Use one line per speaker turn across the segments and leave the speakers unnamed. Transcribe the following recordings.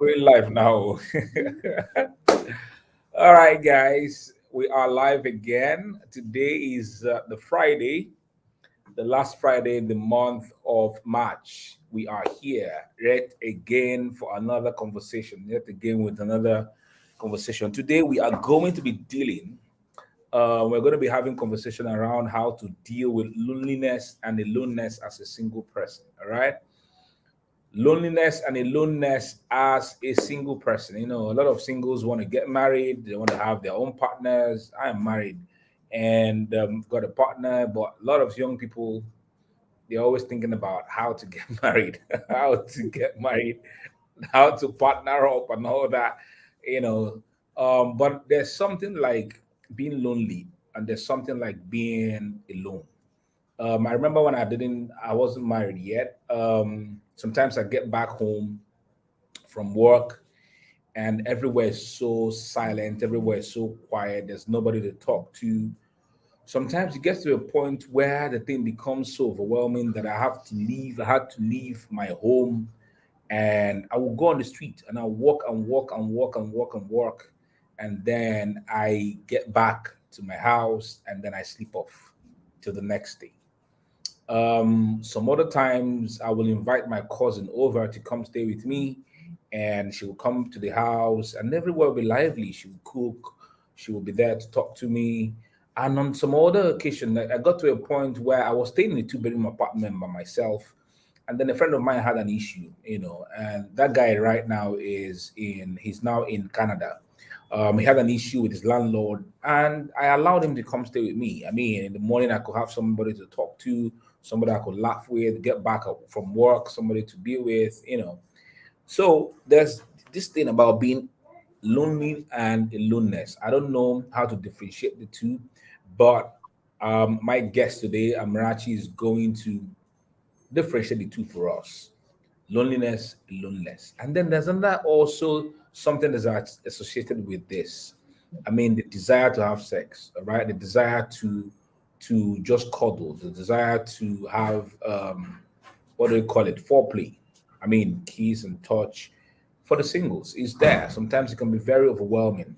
Going live now. All right, guys, we are live again. Today is the Friday, the last Friday in the month of March. We are here yet again for another conversation, yet again with another conversation. Today, we are going to be dealing. We're going to be having conversation around how to deal with loneliness and aloneness as a single person. All right, loneliness and aloneness as a single person. You know, a lot of singles want to get married, they want to have their own partners. I am married and got a partner, but a lot of young people, they're always thinking about how to get married, how to get married, how to partner up and all that, you know. But there's something like being lonely, and there's something like being alone. I remember when I wasn't married yet. Sometimes I get back home from work and everywhere is so silent, everywhere is so quiet, there's nobody to talk to. Sometimes it gets to a point where the thing becomes so overwhelming that I have to leave. I had to leave my home and I will go on the street and I'll walk and walk and walk and walk and walk. And then I get back to my house and then I sleep off till the next day. Some other times I will invite my cousin over to come stay with me, and she will come to the house, and everywhere will be lively. She will cook, she will be there to talk to me. And on some other occasion, I got to a point where I was staying in a two-bedroom apartment by myself, and then a friend of mine had an issue, and that guy right now he's now in Canada. He had an issue with his landlord, and I allowed him to come stay with me. I mean, in the morning, I could have somebody to talk to, somebody I could laugh with, get back up from work, somebody to be with. So there's this thing about being lonely and aloneness. I don't know how to differentiate the two, but my guest today, Amarachi, is going to differentiate the two for us: loneliness, loneliness. And then there's another also something that's associated with this. I mean, the desire to have sex, all right? The desire to just cuddle, the desire to have what do you call it? Foreplay. I mean, kiss and touch for the singles is there. Sometimes it can be very overwhelming.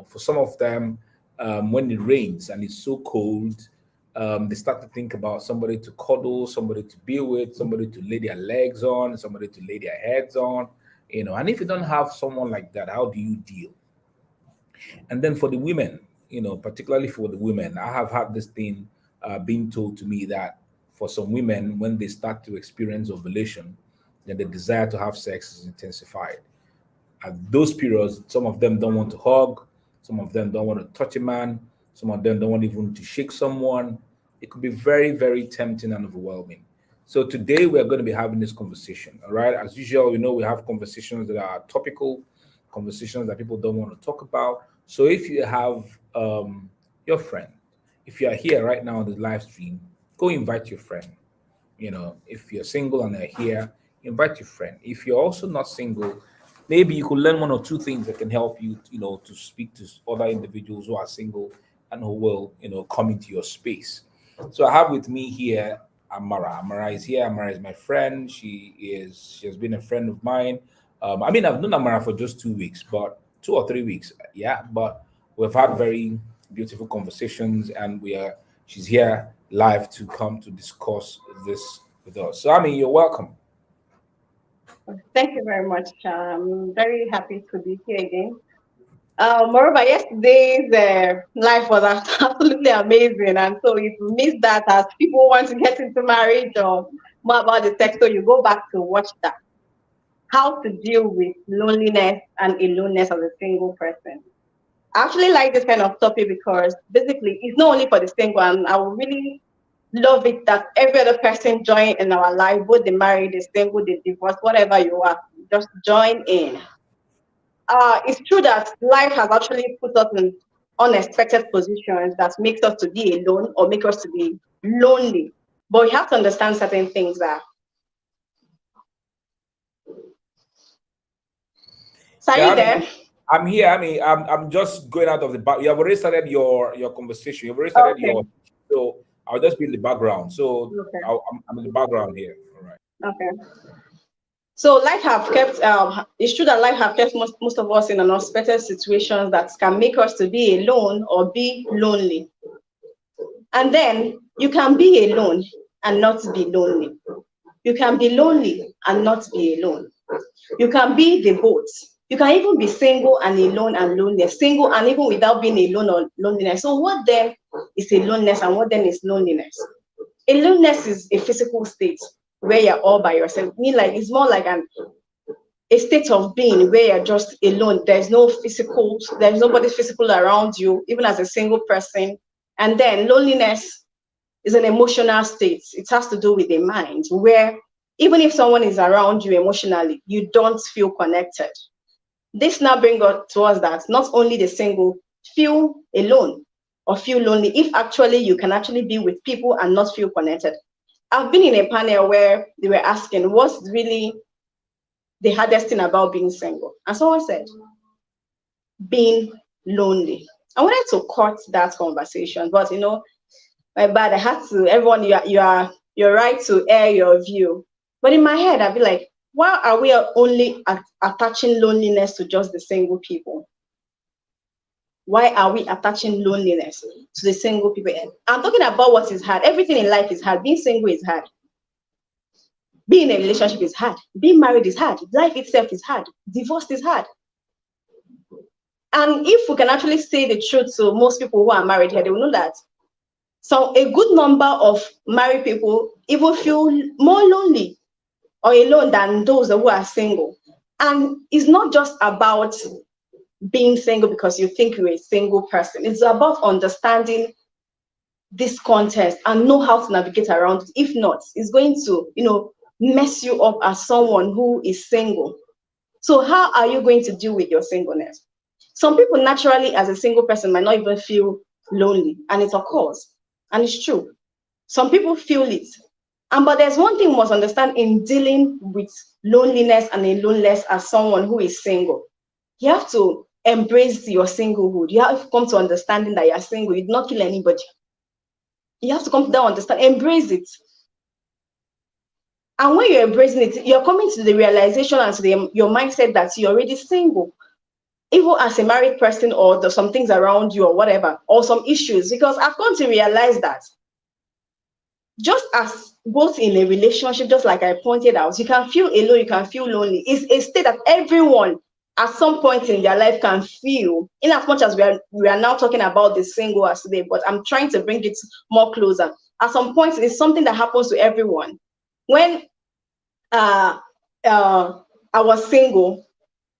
For some of them, when it rains and it's so cold, they start to think about somebody to cuddle, somebody to be with, somebody to lay their legs on, somebody to lay their heads on. And if you don't have someone like that, how do you deal? And then for the women, particularly for the women, I have had this thing being told to me that for some women, when they start to experience ovulation, then the desire to have sex is intensified. At those periods, some of them don't want to hug, some of them don't want to touch a man, some of them don't want even to shake someone. It could be very, very tempting and overwhelming. So today we are going to be having this conversation. All right. As usual, we have conversations that are topical, conversations that people don't want to talk about. So if you have your friend, if you are here right now on the live stream, go invite your friend. If you're single and they're here, invite your friend. If you're also not single, maybe you could learn one or two things that can help you, to speak to other individuals who are single and who will, come into your space. So I have with me here Amara. Amara is here. Amara is my friend. She has been a friend of mine. I mean, I've known Amara for just 2 weeks, but 2 or 3 weeks, yeah. But we've had very beautiful conversations, and she's here live to come to discuss this with us. So I mean, you're welcome.
Thank you very much. I'm very happy to be here again. Moreover, yesterday's life was absolutely amazing. And so if you miss that, as people want to get into marriage or more about the sex, so you go back to watch that. How to deal with loneliness and aloneness as a single person. I actually like this kind of topic because basically it's not only for the single, and I would really love it that every other person join in our life, both the married, the single, the divorced, whatever you are, just join in. It's true that life has actually put us in unexpected positions that makes us to be alone or make us to be lonely. But we have to understand certain things that. So are
Yeah,
you
I mean,
there?
I'm here. I mean, I'm just going out of the back. You have already started your conversation. You've already started
Okay.
your. So I'll just be in the background. So
Okay.
I'm in the background here. All right.
Okay. So life have kept, it's true that life have kept most of us in unexpected situations that can make us to be alone or be lonely. And then you can be alone and not be lonely. You can be lonely and not be alone. You can be the both. You can even be single and alone and loneliness, single and even without being alone or loneliness. So what then is aloneness and what then is loneliness? Aloneness is a physical state where you're all by yourself. I mean, like it's more like a state of being where you're just alone. There's no physical, there's nobody physical around you, even as a single person. And then loneliness is an emotional state. It has to do with the mind, where even if someone is around you emotionally, you don't feel connected. This now brings us to us that not only the single feel alone or feel lonely, if actually you can actually be with people and not feel connected. I've been in a panel where they were asking, what's really the hardest thing about being single? And someone said, being lonely. I wanted to cut that conversation, but my bad. I had to. Everyone, you're right to air your view. But in my head, I'd be like, why are we only attaching loneliness to just the single people? Why are we attaching loneliness to the single people? I'm talking about what is hard. Everything in life is hard. Being single is hard. Being in a relationship is hard. Being married is hard. Life itself is hard. Divorce is hard. And if we can actually say the truth to most people who are married here, they will know that so a good number of married people even feel more lonely or alone than those who are single. And it's not just about being single because you think you're a single person. It's about understanding this context and know how to navigate around it. If not, it's going to, mess you up as someone who is single. So how are you going to deal with your singleness? Some people naturally, as a single person, might not even feel lonely, and it occurs. And it's true. Some people feel it. But there's one thing we must understand in dealing with loneliness and aloneness as someone who is single. You have to embrace your singlehood. You have to come to understanding that you're single. You did not kill anybody. You have to come to that understanding, embrace it. And when you're embracing it, you're coming to the realization and to your mindset that you're already single. Even as a married person, or there's some things around you or whatever, or some issues, because I've come to realize that just as both in a relationship, just like I pointed out, you can feel alone, you can feel lonely. It's a state that everyone at some point in their life can feel, in as much as we are now talking about the single as today, but I'm trying to bring it more closer. At some point, it's something that happens to everyone. When I was single,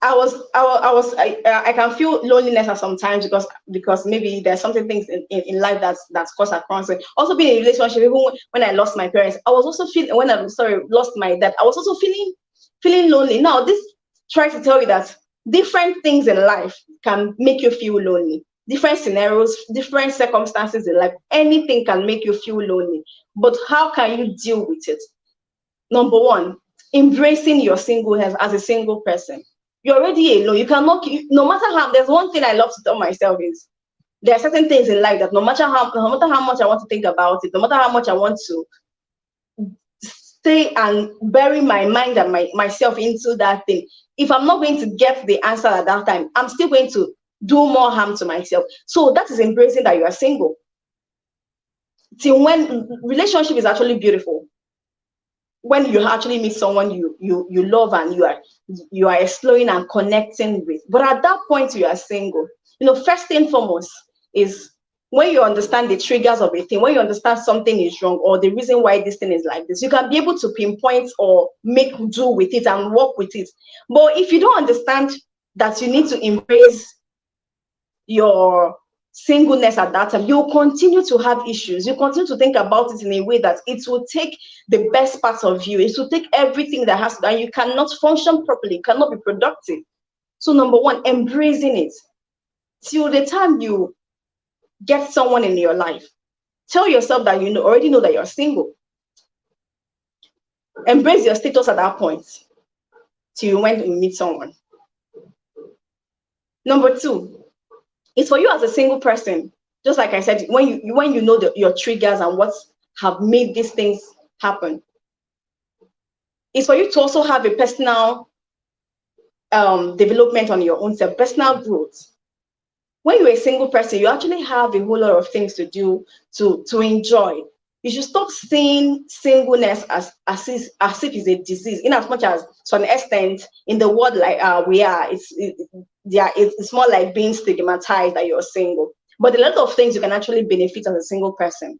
I can feel loneliness at some times because maybe there's something things in life that's caused a concern. Also being in a relationship, even when I lost my parents, I was also feeling, when I lost my dad, I was also feeling lonely. Now this tries to tell you that different things in life can make you feel lonely. Different scenarios, different circumstances in life, anything can make you feel lonely. But how can you deal with it? Number one, embracing your singleness as a single person. You're already alone. You cannot, no matter how, there's one thing I love to tell myself is there are certain things in life that no matter how much I want to think about it, no matter how much I want to stay and bury my mind and myself into that thing, if I'm not going to get the answer at that time, I'm still going to do more harm to myself. So that is embracing that you are single. Till when relationship is actually beautiful, when you actually meet someone you love and you are exploring and connecting with. But at that point you are single. First thing foremost is when you understand the triggers of a thing, when you understand something is wrong or the reason why this thing is like this, you can be able to pinpoint or make do with it and work with it. But if you don't understand that you need to embrace your singleness at that time, you'll continue to have issues. You continue to think about it in a way that it will take the best part of you. It will take everything that has to, and you cannot function properly, you cannot be productive. So number one, embracing it. Till the time you get someone in your life, tell yourself that you already know that you're single. Embrace your status at that point till when you meet someone. Number two, it's for you as a single person, just like I said, when you know your triggers and what have made these things happen. is for you to also have a personal development on your own self, personal growth. When you're a single person, you actually have a whole lot of things to do, to enjoy. You should stop seeing singleness as if it's a disease, in as much as to an extent in the world like we are, it's more like being stigmatized that you're single. But a lot of things you can actually benefit as a single person,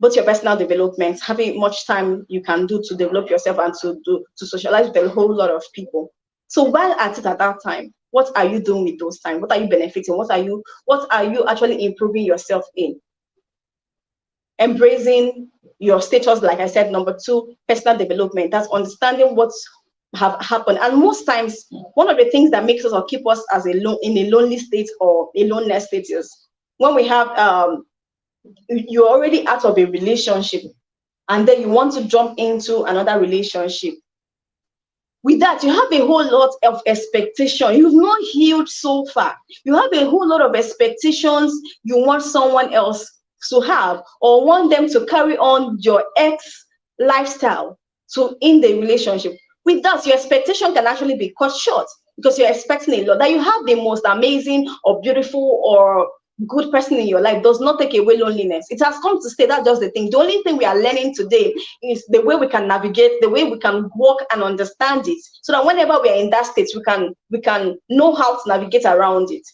both your personal development, having much time you can do to develop yourself and to socialize with a whole lot of people. So while at it at that time, what are you doing with those time? What are you benefiting? What are you actually improving yourself in? Embracing your status, like I said. Number two, personal development. That's understanding what's have happened. And most times, one of the things that makes us or keep us as in a lonely state or a loneliness state is when we have you're already out of a relationship and then you want to jump into another relationship. With that, you have a whole lot of expectation. You've not healed so far. You have a whole lot of expectations you want someone else to have, or want them to carry on your ex lifestyle to in the relationship. With that, your expectation can actually be cut short because you're expecting a lot. That you have the most amazing or beautiful or good person in your life does not take away loneliness. It has come to stay. That's just the thing. The only thing we are learning today is the way we can navigate, the way we can walk and understand it, so that whenever we are in that state, we can know how to navigate around it.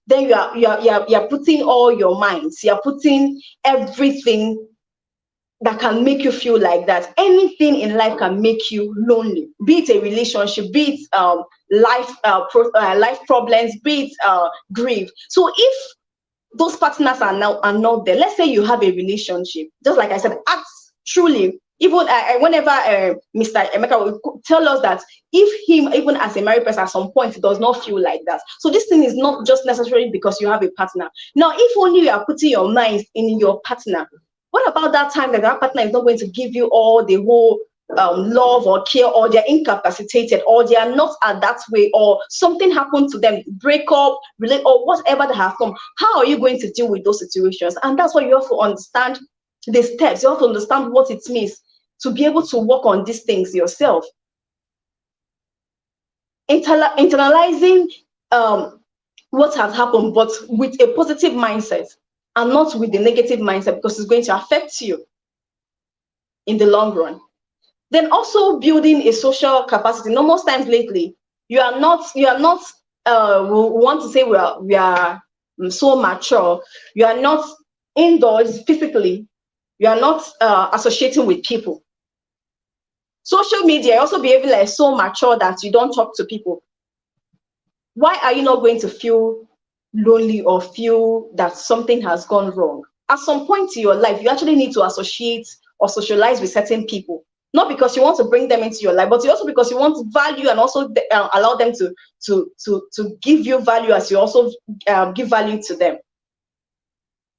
Then you are putting all your minds, you're putting everything that can make you feel like that. Anything in life can make you lonely, be it a relationship, be it life problems, be it grief. So if those partners are not there, let's say you have a relationship, just like I said, act truly. Even whenever Mr. Emeka will tell us that if him, even as a married person, at some point, he does not feel like that. So this thing is not just necessarily because you have a partner. Now, if only you are putting your mind in your partner, what about that time that that partner is not going to give you all the whole love or care, or they're incapacitated, or they are not at that way, or something happened to them, break up, relate, or whatever that has come? How are you going to deal with those situations? And that's why you have to understand the steps. You have to understand what it means to be able to work on these things yourself. Internalizing what has happened, but with a positive mindset and not with the negative mindset, because it's going to affect you in the long run. Then also building a social capacity. No, most times lately, you are not we want to say we are so mature. You are not indoors physically. You are not associating with people. Social media, you also behaving like so mature that you don't talk to people. Why are you not going to feel lonely or feel that something has gone wrong? At some point in your life, you actually need to associate or socialize with certain people. Not because you want to bring them into your life, but also because you want value, and also allow them to give you value as you also give value to them.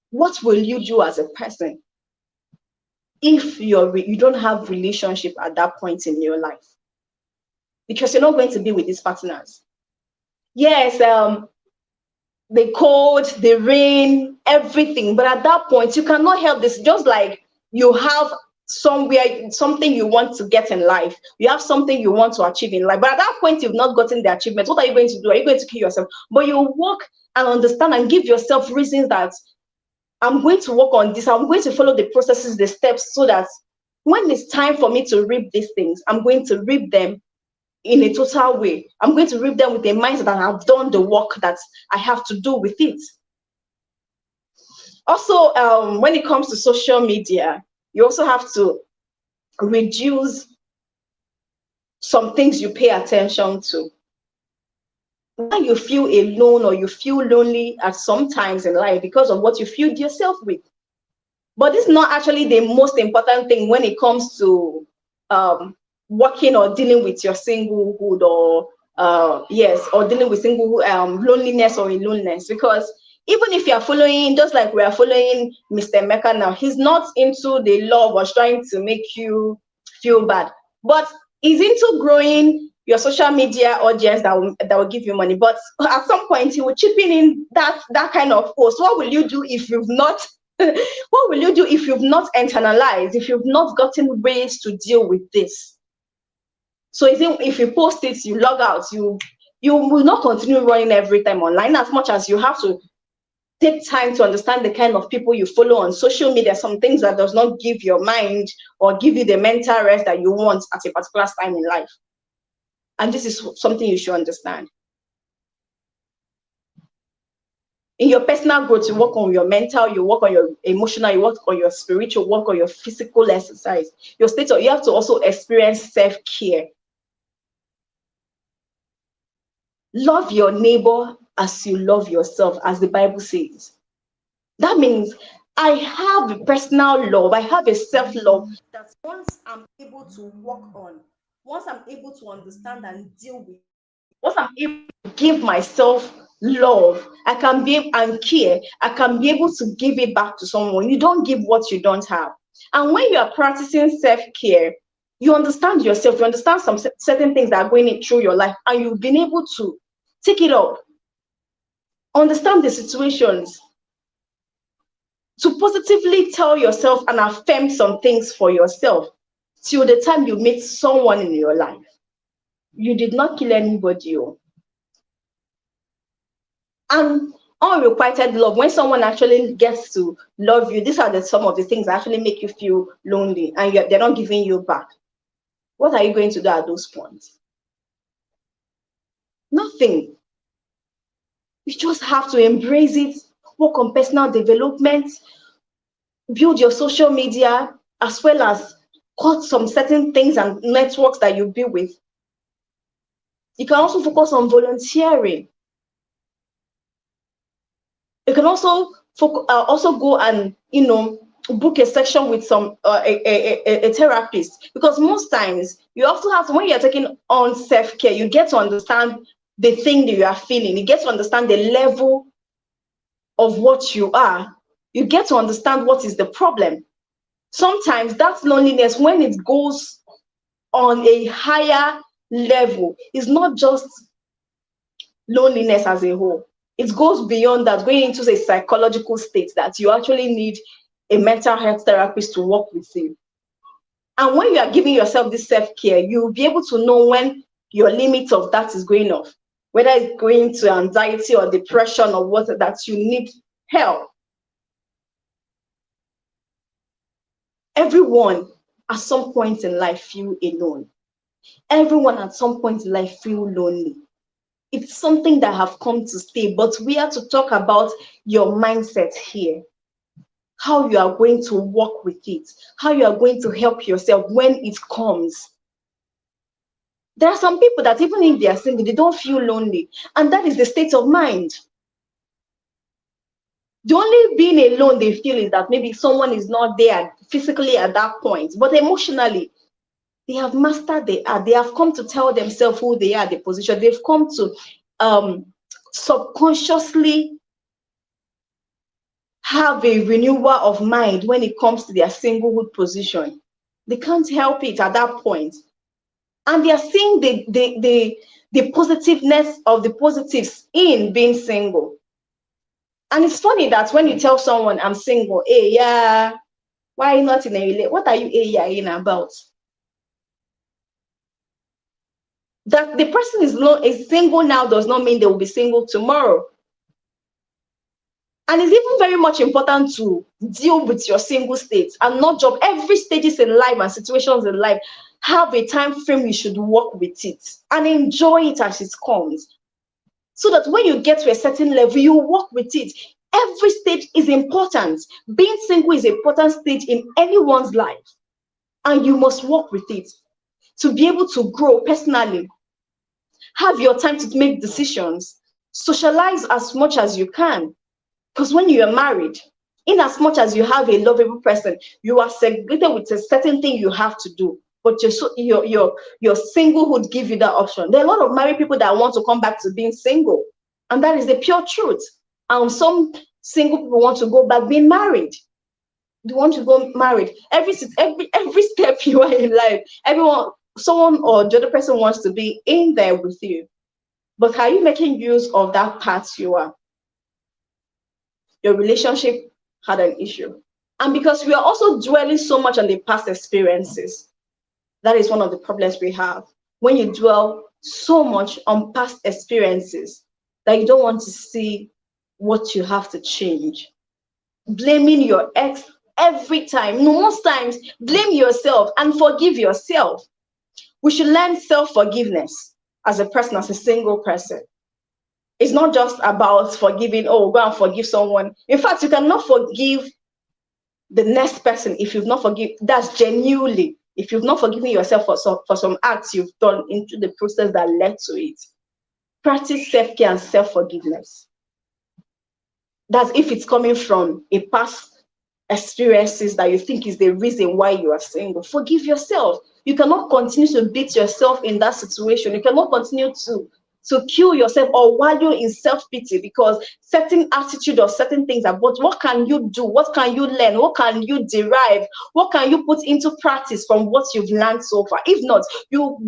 What will you do as a person if you don't have relationship at that point in your life? Because you're not going to be with these partners. Yes, the cold, the rain, everything. But at that point, you cannot help this. Just like you have something you want to get in life, you have something you want to achieve in life. But at that point, you've not gotten the achievement. What are you going to do? Are you going to kill yourself? But you work and understand and give yourself reasons that I'm going to work on this. I'm going to follow the processes, the steps, so that when it's time for me to reap these things, I'm going to reap them in a total way. I'm going to reap them with a mindset that I've done the work that I have to do with it. Also, when it comes to social media, you also have to reduce some things you pay attention to. When you feel alone or you feel lonely at some times in life because of what you filled yourself with. But this is not actually the most important thing when it comes to working or dealing with your singlehood, or or dealing with loneliness or aloneness. Because even if you are following, just like we are following Mr. Emeka now, he's not into the love or trying to make you feel bad, but he's into growing your social media audience that will give you money. But at some point, he will chip in that kind of post. What will you do if you've not What will you do if you've not internalized, if you've not gotten ways to deal with this? So if you post it, you log out, you will not continue running every time online, as much as you have to take time to understand the kind of people you follow on social media. Some things that does not give your mind or give you the mental rest that you want at a particular time in life. And this is something you should understand. In your personal growth, you work on your mental, you work on your emotional, you work on your spiritual, work on your physical exercise, your state of, you have to also experience self-care. Love your neighbor as you love yourself, as the Bible says. That means I have a personal love, I have a self-love that once I'm able to work on, once I'm able to understand and deal with, once I'm able to give myself love, I can be and care, I can be able to give it back to someone. You don't give what you don't have. And when you are practicing self-care, you understand yourself, you understand some certain things that are going through your life, and you've been able to take it up, understand the situations, to positively tell yourself and affirm some things for yourself till the time you meet someone in your life. You did not kill anybody. And unrequited love, when someone actually gets to love you, these are some of the things that actually make you feel lonely and they're not giving you back. What are you going to do at those points? Nothing. You just have to embrace it, work on personal development, build your social media, as well as cut some certain things and networks that you build with. You can also focus on volunteering. You can also also go and book a session with some a therapist, because most times you also have to, when you're taking on self-care, you get to understand the thing that you are feeling, you get to understand the level of what you are, you get to understand what is the problem. Sometimes that loneliness, when it goes on a higher level, is not just loneliness as a whole. It goes beyond that, going into a psychological state that you actually need a mental health therapist to work with you. And when you are giving yourself this self-care, you'll be able to know when your limit of that is going off, whether it's going to anxiety or depression or what, that you need help. Everyone at some point in life feel alone. Everyone at some point in life feel lonely. It's something that have come to stay, but we are to talk about your mindset here, how you are going to work with it, how you are going to help yourself when it comes. There are some people that even if they are single, they don't feel lonely, and that is the state of mind. The only being alone they feel is that maybe someone is not there physically at that point, but emotionally, they have mastered the art. They have come to tell themselves who they are, the position. They've come to subconsciously have a renewal of mind when it comes to their singlehood position. They can't help it at that point. And they are seeing the positiveness of the positives in being single. And it's funny that when you tell someone, I'm single, hey, yeah, why are you not in a relationship? What are you in about? That the person is single now does not mean they will be single tomorrow. And it's even very much important to deal with your single state and not jump every stages in life and situations in life. Have a time frame you should work with it and enjoy it as it comes, so that when you get to a certain level, you work with it. Every stage is important. Being single is an important stage in anyone's life, and you must work with it to be able to grow personally. Have your time to make decisions. Socialize as much as you can. Because when you are married, in as much as you have a lovable person, you are segregated with a certain thing you have to do. But your singlehood give you that option. There are a lot of married people that want to come back to being single, and that is the pure truth. And some single people want to go back being married. They want to go married. Every step you are in life, someone or the other person wants to be in there with you. But are you making use of that part you are? Your relationship had an issue. And because we are also dwelling so much on the past experiences, that is one of the problems we have. When you dwell so much on past experiences that you don't want to see what you have to change. Blaming your ex every time. No, most times, blame yourself and forgive yourself. We should learn self-forgiveness as a person, as a single person. It's not just about forgiving, oh, go and forgive someone. In fact, you cannot forgive the next person if you've not forgiven. That's genuinely, if you've not forgiven yourself for some acts you've done into the process that led to it. Practice self-care and self-forgiveness. That's if it's coming from a past experiences that you think is the reason why you are single. Forgive yourself. You cannot continue to beat yourself in that situation. You cannot continue to kill yourself or wallow in self-pity because certain attitude or certain things are, but what can you do? What can you learn? What can you derive? What can you put into practice from what you've learned so far? If not, you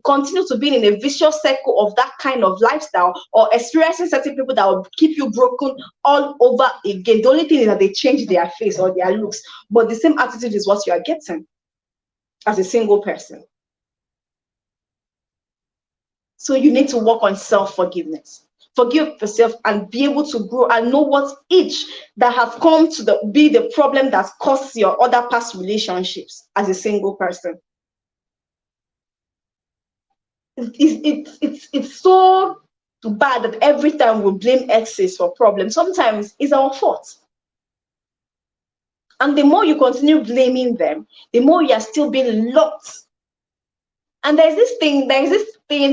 continue to be in a vicious circle of that kind of lifestyle or experiencing certain people that will keep you broken all over again. The only thing is that they change their face or their looks, but the same attitude is what you are getting as a single person. So you need to work on self-forgiveness. Forgive yourself and be able to grow and know what each that has come to be the problem that caused your other past relationships as a single person. It's so bad that every time we blame exes for problems, sometimes it's our fault. And the more you continue blaming them, the more you are still being locked. And there's this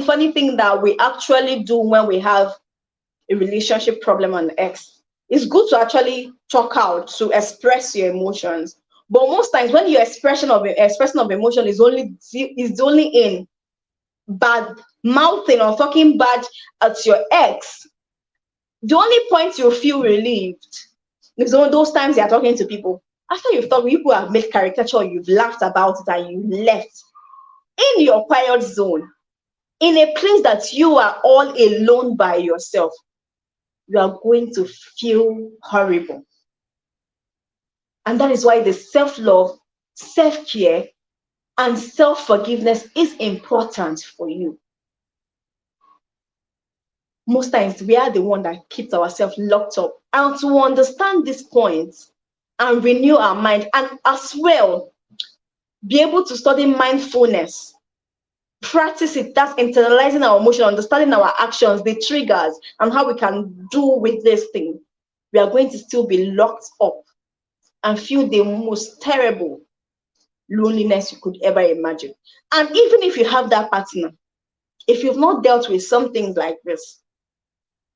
funny thing that we actually do when we have a relationship problem on ex. It's good to actually talk out, to express your emotions. But most times when your expression of emotion is only in bad mouthing or talking bad at your ex, the only point you feel relieved is those times you're talking to people. After you've talked, people have made caricature, you've laughed about it, and you left. In your quiet zone, in a place that you are all alone by yourself, you are going to feel horrible. And that is why the self-love, self-care, and self-forgiveness is important for you. Most times we are the one that keeps ourselves locked up. And to understand these points and renew our mind, and as well be able to study mindfulness, practice it, that's internalizing our emotion, understanding our actions, the triggers, and how we can do with this thing, we are going to still be locked up and feel the most terrible loneliness you could ever imagine. And even if you have that partner, if you've not dealt with something like this,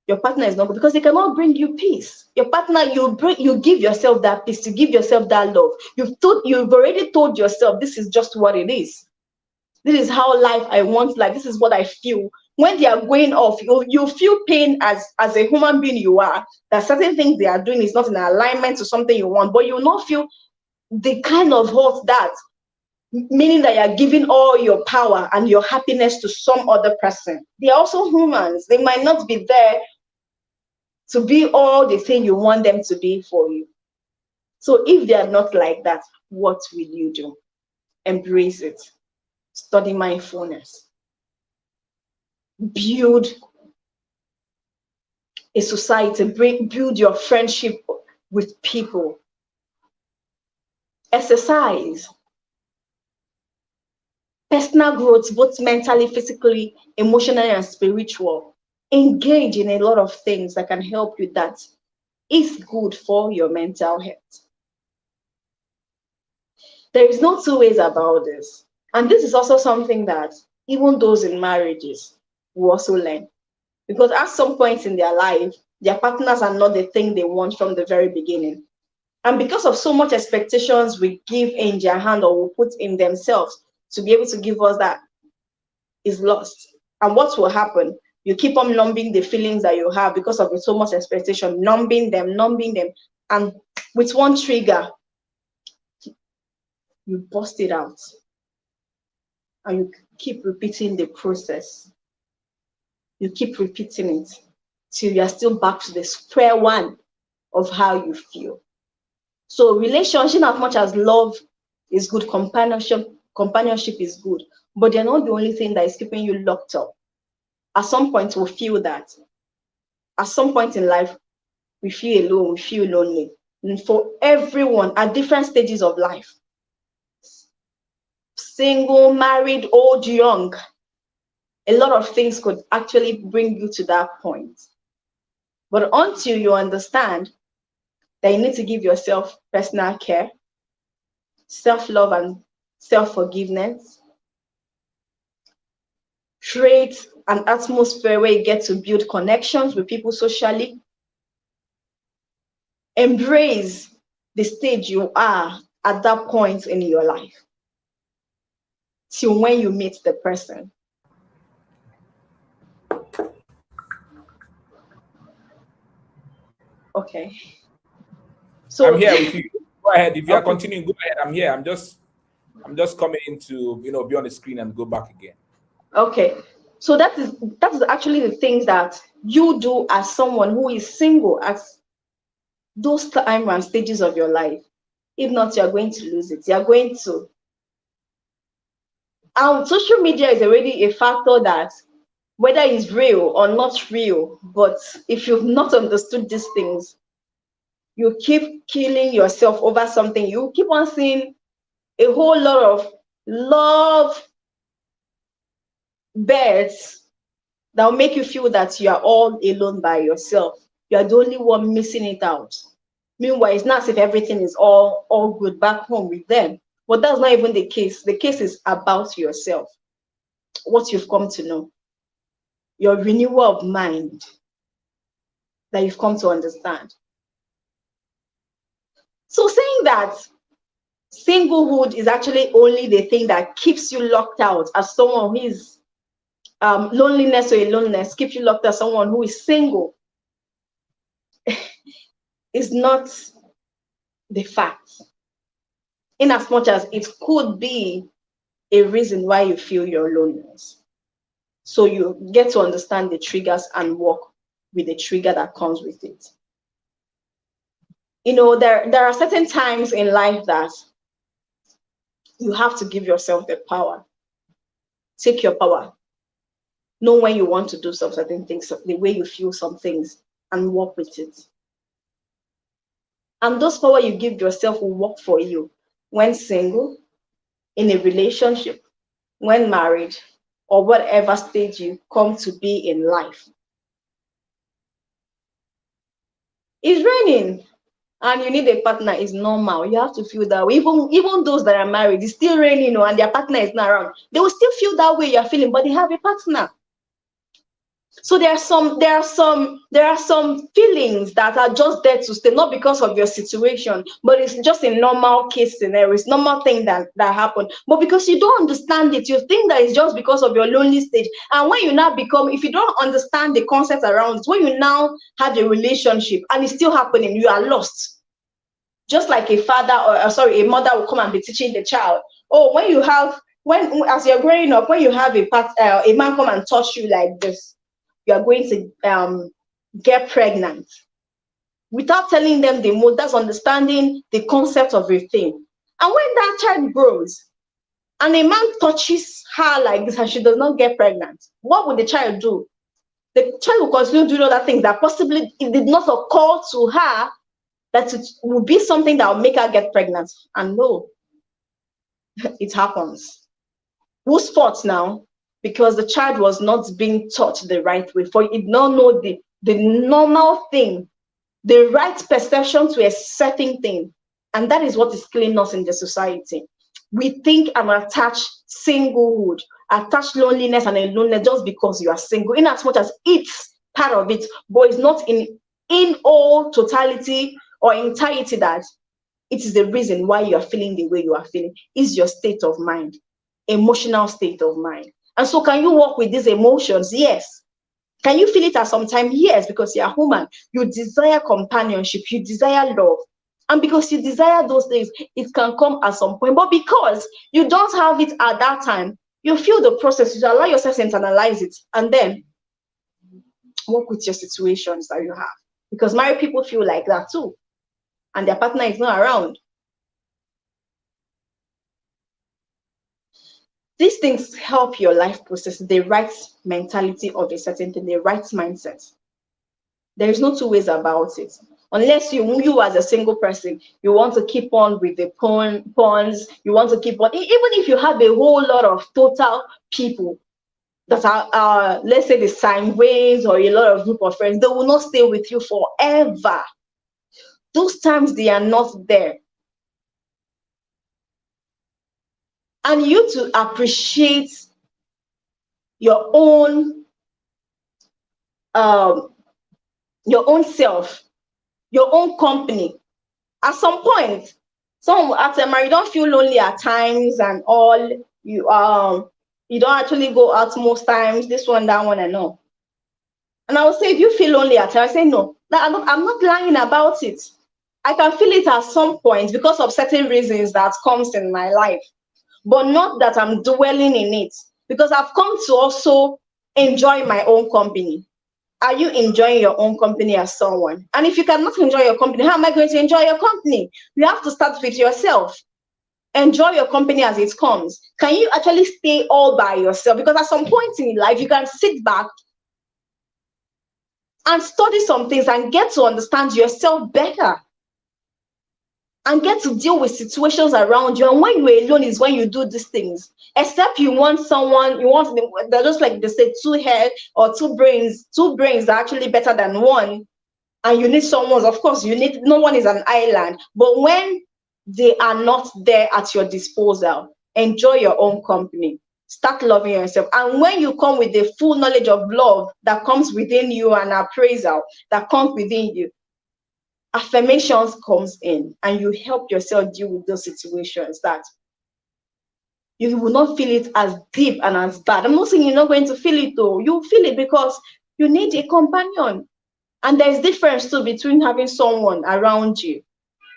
your partner is not good because they cannot bring you peace. Your partner, you give yourself that peace, to give yourself that love. You've already told yourself this is just what it is. This is how I want life. This is what I feel. When they are going off, you feel pain as a human being you are, that certain things they are doing is not in alignment to something you want, but you will not feel the kind of hurt that, meaning that you are giving all your power and your happiness to some other person. They are also humans. They might not be there to be all the thing you want them to be for you. So if they are not like that, what will you do? Embrace it. Study mindfulness. Build a society. Build your friendship with people. Exercise. Personal growth, both mentally, physically, emotionally, and spiritual. Engage in a lot of things that can help you, that is good for your mental health. There is no two ways about this. And this is also something that even those in marriages will also learn. Because at some point in their life, their partners are not the thing they want from the very beginning. And because of so much expectations we give in their hand or we put in themselves to be able to give us that, is lost. And what will happen? You keep on numbing the feelings that you have because of so much expectation, numbing them. And with one trigger, you bust it out. And you keep repeating the process. You keep repeating it till you are still back to the square one of how you feel. So relationship, as much as love is good, companionship is good, but they're not the only thing that is keeping you locked up. At some point, we'll feel that. At some point in life, we feel alone, we feel lonely. And for everyone at different stages of life, single, married, old, young, a lot of things could actually bring you to that point. But until you understand that you need to give yourself personal care, self-love, and self-forgiveness, create an atmosphere where you get to build connections with people socially, embrace the stage you are at that point in your life till when you meet the person. Okay.
I'm
So,
here with you. Go ahead. If you are
okay.
continuing, go ahead. I'm here. I'm just coming in to be on the screen and go back again.
Okay. So that is actually the things that you do as someone who is single at those time and stages of your life. If not, you're going to lose it. You're going to. And social media is already a factor that whether it's real or not real, but if you've not understood these things, you keep killing yourself over something. You keep on seeing a whole lot of love birds that will make you feel that you are all alone by yourself. You are the only one missing it out. Meanwhile, it's not as if everything is all good back home with them. But that's not even the case. The case is about yourself, what you've come to know, your renewal of mind that you've come to understand. So saying that singlehood is actually only the thing that keeps you locked out as someone who is loneliness or aloneness keeps you locked as someone who is single is not the fact, in as much as it could be a reason why you feel your loneliness. So you get to understand the triggers and work with the trigger that comes with it. You know, there are certain times in life that you have to give yourself the power. Take your power. Know when you want to do some certain things, the way you feel some things, and work with it. And those power you give yourself will work for you when single, in a relationship, when married, or whatever stage you come to be in life. It's raining and you need a partner, is normal. You have to feel that way. Even those that are married, it's still raining, and their partner is not around. They will still feel that way you're feeling, but they have a partner. So there are some feelings that are just there to stay, not because of your situation, but it's just a normal case scenario. It's normal thing that happen. But because you don't understand it, you think that it's just because of your lonely stage. And when you now become, if you don't understand the concept around it, when you now have a relationship and it's still happening, you are lost. Just like a father a mother will come and be teaching the child. Oh, when as you're growing up, when you have a man come and touch you like this, you are going to get pregnant, without telling them the mode. That's understanding the concept of a thing. And when that child grows and a man touches her like this and she does not get pregnant, what would the child do? The child will continue doing other things that possibly it did not occur to her that it will be something that will make her get pregnant. And no, it happens. Whose fault now? Because the child was not being taught the right way, for it did not know the normal thing, the right perception to a certain thing. And that is what is killing us in the society. We think and attach singlehood, attach loneliness and aloneness just because you are single, in as much as it's part of it, but it's not in all totality or entirety that it is the reason why you are feeling the way you are feeling. Is your state of mind, emotional state of mind. And so can you work with these emotions? Yes. Can you feel it at some time? Yes, because you're human. You desire companionship, you desire love. And because you desire those things, it can come at some point. But because you don't have it at that time, you feel the process, you allow yourself to internalize it, and then work with your situations that you have. Because married people feel like that too. and their partner is not around. These things help your life process the right mentality of a certain thing, the right mindset. There is no two ways about it. Unless you as a single person, you want to keep on with the pawns, you want to keep on, even if you have a whole lot of total people that are let's say the same ways, or a lot of group of friends, they will not stay with you forever. Those times they are not there. And you to appreciate your own um your own self, your own company. At some point, someone will ask them, you don't feel lonely at times and all, you don't actually go out most times, this one, that one, and all. And I would say, if you feel lonely at times, I say no. I'm not lying about it. I can feel it at some point because of certain reasons that comes in my life, but not that I'm dwelling in it, because I've come to also enjoy my own company. Are you enjoying your own company as someone? And if you cannot enjoy your company, how am I going to enjoy your company? You have to start with yourself. Enjoy your company as it comes. Can you actually stay all by yourself? Because at some point in life, you can sit back and study some things and get to understand yourself better, and get to deal with situations around you. And when you're alone is when you do these things. Except you want someone, they're just like they say, two heads or two brains. Two brains are actually better than one. And you need someone, of course, no one is an island. But when they are not there at your disposal, enjoy your own company. Start loving yourself. And when you come with the full knowledge of love that comes within you, and appraisal that comes within you, affirmations comes in, and you help yourself deal with those situations that you will not feel it as deep and as bad. I'm not saying you're not going to feel it though. You feel it because you need a companion. And there's difference too between having someone around you,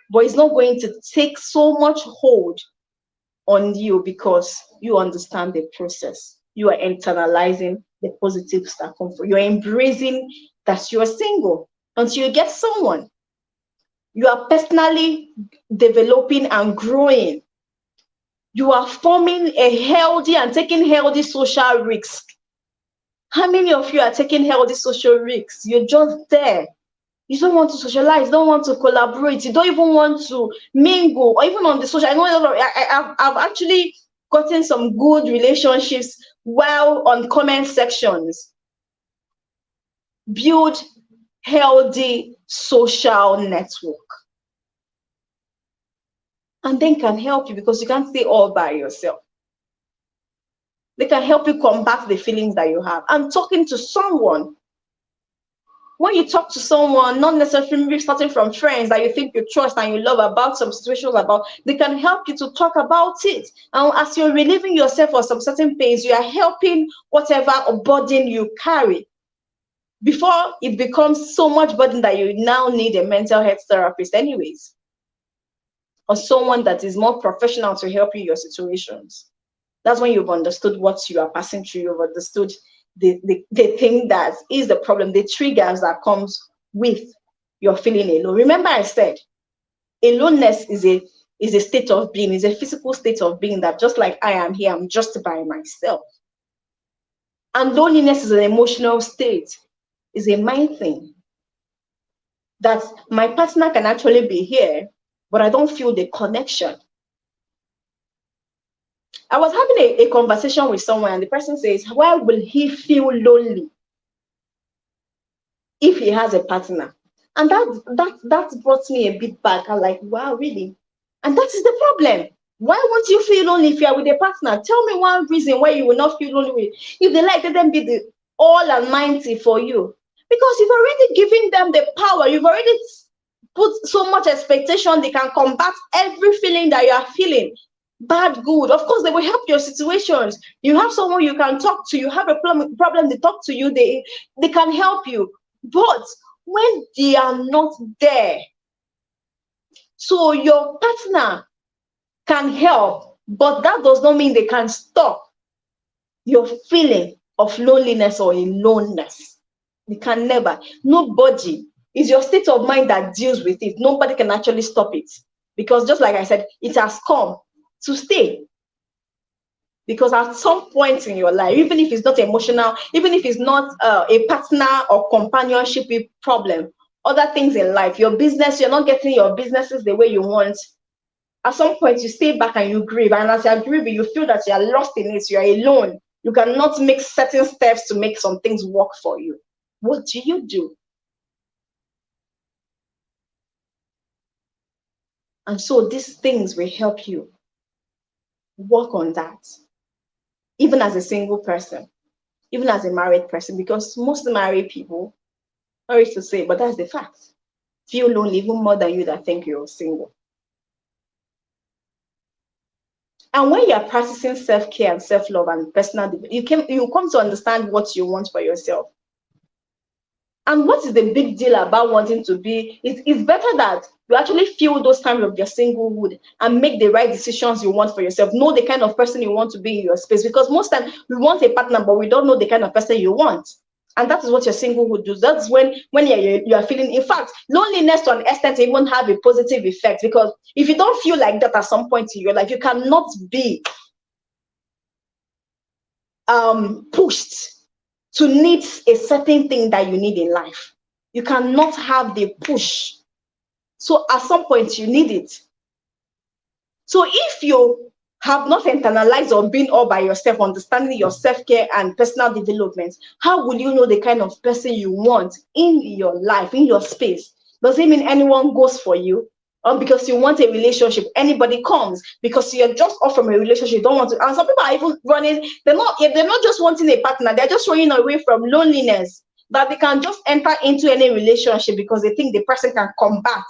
but it's not going to take so much hold on you because you understand the process. You are internalizing the positives that come from. You're embracing that you're single until you get someone. You are personally developing and growing. You are forming a healthy and taking healthy social risks. How many of you are taking healthy social risks? You're just there. You don't want to socialize, don't want to collaborate, you don't even want to mingle, or even on the social. I know I've actually gotten some good relationships while on comment sections. Build healthy social network. And then can help you, because you can't stay all by yourself. They can help you combat the feelings that you have. And talking to someone, when you talk to someone, not necessarily starting from friends that you think you trust and you love about some situations about, they can help you to talk about it. And as you're relieving yourself of some certain pains, you are helping whatever burden you carry, before it becomes so much burden that you now need a mental health therapist anyways, or someone that is more professional to help you in your situations. That's when you've understood what you are passing through. You've understood the thing that is the problem, the triggers that comes with your feeling alone. Remember I said, aloneness is a state of being, is a physical state of being, that just like I am here, I'm just by myself. And loneliness is an emotional state, is a mind thing. That my partner can actually be here, but I don't feel the connection. I was having a conversation with someone, and the person says, why will he feel lonely if he has a partner? And that brought me a bit back. I'm like, wow, really? And that is the problem. Why won't you feel lonely if you are with a partner? Tell me one reason why you will not feel lonely. If they like, let them be the all almighty for you. Because you've already given them the power. You've already put so much expectation they can combat every feeling that you are feeling. Bad, good. Of course, they will help your situations. You have someone you can talk to. You have a problem, they talk to you. They can help you. But when they are not there, so your partner can help, but that does not mean they can stop your feeling of loneliness or aloneness. They can never. Nobody It's your state of mind that deals with it. Nobody can actually stop it. Because just like I said, it has come to stay. Because at some point in your life, even if it's not emotional, even if it's not a partner or companionship problem, other things in life, your business, you're not getting your businesses the way you want. At some point, you stay back and you grieve. And as you're grieving, you feel that you're lost in it, you're alone. You cannot make certain steps to make some things work for you. What do you do? And so these things will help you work on that, even as a single person, even as a married person, because most married people, sorry to say, but that's the fact, feel lonely even more than you that think you're single. And when you're practicing self-care and self-love and personal development, you come to understand what you want for yourself. And what is the big deal about wanting to be? It's better that you actually feel those times of your singlehood and make the right decisions you want for yourself. Know the kind of person you want to be in your space. Because most times we want a partner, but we don't know the kind of person you want. And that is what your singlehood does. That's when you are feeling, in fact, loneliness to an extent even have a positive effect. Because if you don't feel like that at some point in your life, you cannot be pushed to need a certain thing that you need in life. You cannot have the push. So at some point you need it. So if you have not internalized or been all by yourself, understanding your self-care and personal development, how will you know the kind of person you want in your life, in your space? Does it mean anyone goes for you? Or because you want a relationship, anybody comes because you're just off from a relationship, you don't want to. And some people are even running, they're not just wanting a partner, they're just running away from loneliness, that they can just enter into any relationship because they think the person can combat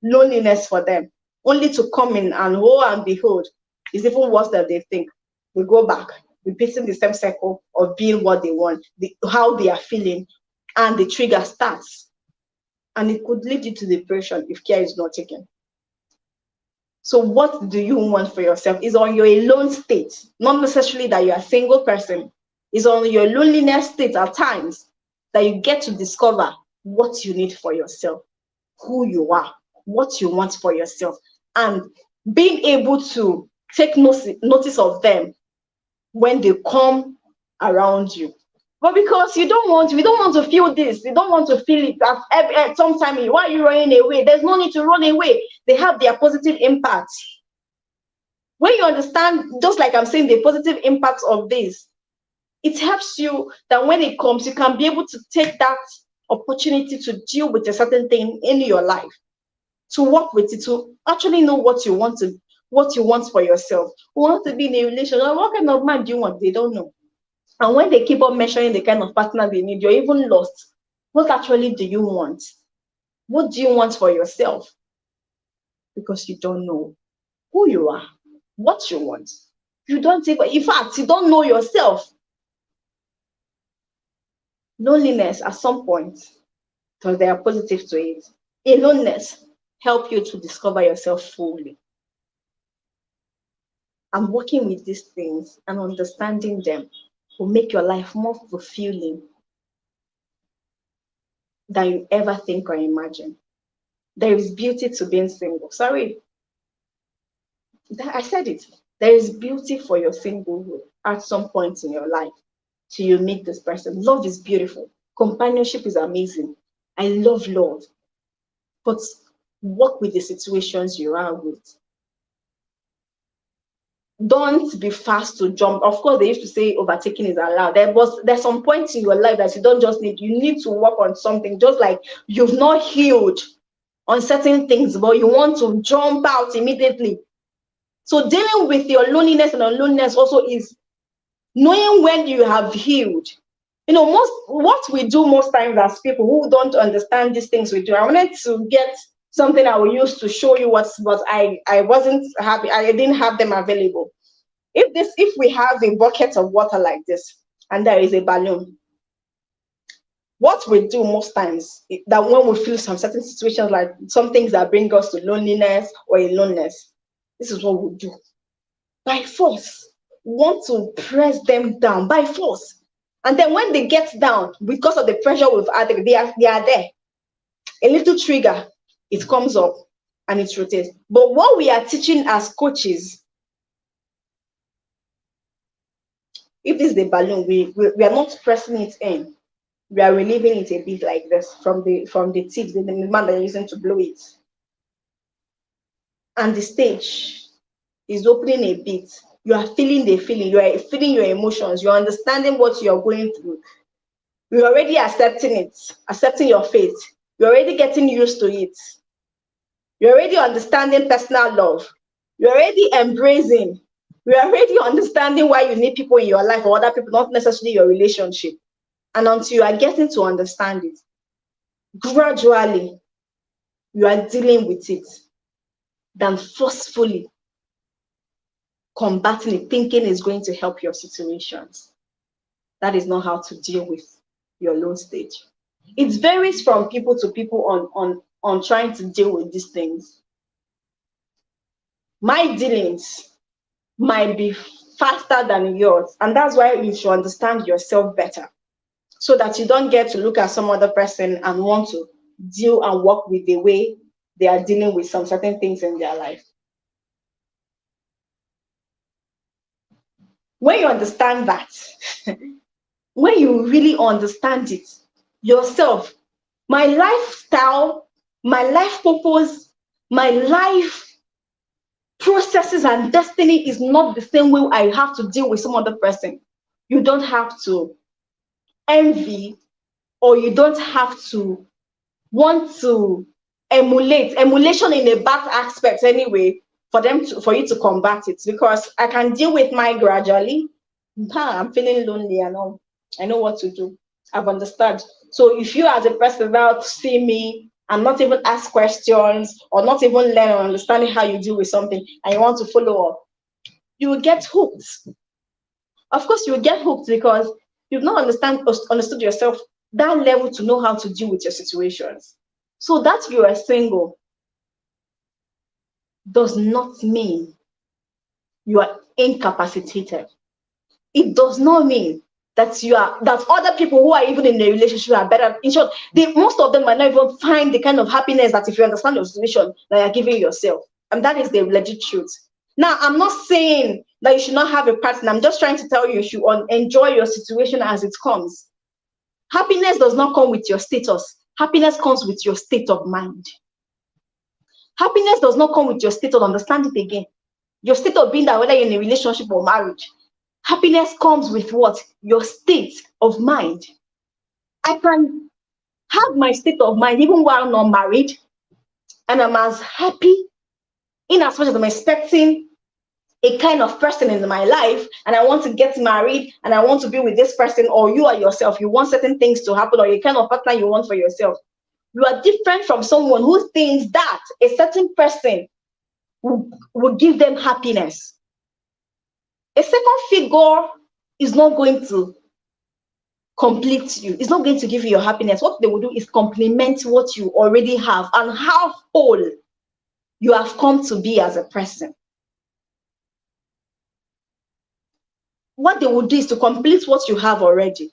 loneliness for them, only to come in and lo and behold, it's even worse than they think. We go back, repeating the same cycle of being what they want, how they are feeling, and the trigger starts. And it could lead you to depression if care is not taken. So what do you want for yourself? Is on your alone state, not necessarily that you're a single person. Is on your loneliness state at times that you get to discover what you need for yourself, who you are, what you want for yourself, and being able to take notice of them when they come around you. But because we don't want to feel this, we don't want to feel it at some time. Why are you running away? There's no need to run away. They have their positive impacts. When you understand, just like I'm saying, the positive impacts of this, it helps you that when it comes, you can be able to take that opportunity to deal with a certain thing in your life, to work with it, to actually know what you want for yourself. You want to be in a relationship. What kind of man do you want? They don't know. And when they keep on measuring the kind of partner they need, you're even lost. What actually do you want? What do you want for yourself? Because you don't know who you are, what you want. You don't even, in fact, you don't know yourself. Loneliness at some point, because they are positive to it. Aloneness help you to discover yourself fully. And working with these things and understanding them will make your life more fulfilling than you ever think or imagine. There is beauty to being single. Sorry, I said it. There is beauty for your singlehood at some point in your life till you meet this person. Love is beautiful. Companionship is amazing. I love love. But work with the situations you are with. Don't be fast to jump. Of course, they used to say overtaking is allowed. There's some points in your life that you don't just need. You need to work on something, just like you've not healed on certain things, but you want to jump out immediately. So dealing with your loneliness and unloneliness also is knowing when you have healed. You know, what we do most times as people who don't understand these things we do. I wanted to get something I will use to show you what I wasn't happy. I didn't have them available. If we have a bucket of water like this and there is a balloon, what we do most times that when we feel some certain situations, like some things that bring us to loneliness or aloneness, this is what we do. By force, we want to press them down by force. And then when they get down, because of the pressure we've added, they are there. A little trigger, it comes up and it rotates. But what we are teaching as coaches, if this is the balloon, we are not pressing it in. We are relieving it a bit like this from the tip, the man that you're using to blow it. And the stage is opening a bit. You are feeling the feeling, you are feeling your emotions, you're understanding what you're going through. You're already accepting it, accepting your fate. You're already getting used to it. You're already understanding personal love. You're already embracing. You're already understanding why you need people in your life or other people, not necessarily your relationship. And until you are getting to understand it, gradually you are dealing with it than forcefully combating it, thinking is going to help your situations. That is not how to deal with your low stage. It varies from people to people on trying to deal with these things. My dealings might be faster than yours, and that's why you should understand yourself better, so that you don't get to look at some other person and want to deal and work with the way they are dealing with some certain things in their life. When you understand that, when you really understand it yourself, my lifestyle, my life purpose, my life processes and destiny is not the same way I have to deal with some other person. You don't have to envy, or you don't have to want to emulate. Emulation in a bad aspect anyway, for you to combat it, because I can deal with mine gradually. I'm feeling lonely and all. I know what to do. I've understood. So if you as a person now see me and not even ask questions or not even learn or understanding how you deal with something and you want to follow up, you will get hooked. Of course, you will get hooked because you've not understood yourself that level to know how to deal with your situations. So that you are single does not mean you are incapacitated. It does not mean that other people who are even in a relationship are better. In short, most of them might not even find the kind of happiness that, if you understand your situation, that you're giving yourself. And that is the legit truth. Now, I'm not saying that you should not have a partner. I'm just trying to tell you should enjoy your situation as it comes. Happiness does not come with your status. Happiness comes with your state of mind. Happiness does not come with your state of, understand it again, your state of being, that whether you're in a relationship or marriage. Happiness comes with what? Your state of mind. I can have my state of mind even while not married, and I'm as happy in as much as I'm expecting a kind of person in my life, and I want to get married and I want to be with this person, or you are yourself, you want certain things to happen, or a kind of partner you want for yourself. You are different from someone who thinks that a certain person will give them happiness. A second figure is not going to complete you. It's not going to give you your happiness. What they will do is complement what you already have and how whole you have come to be as a person. What they will do is to complete what you have already.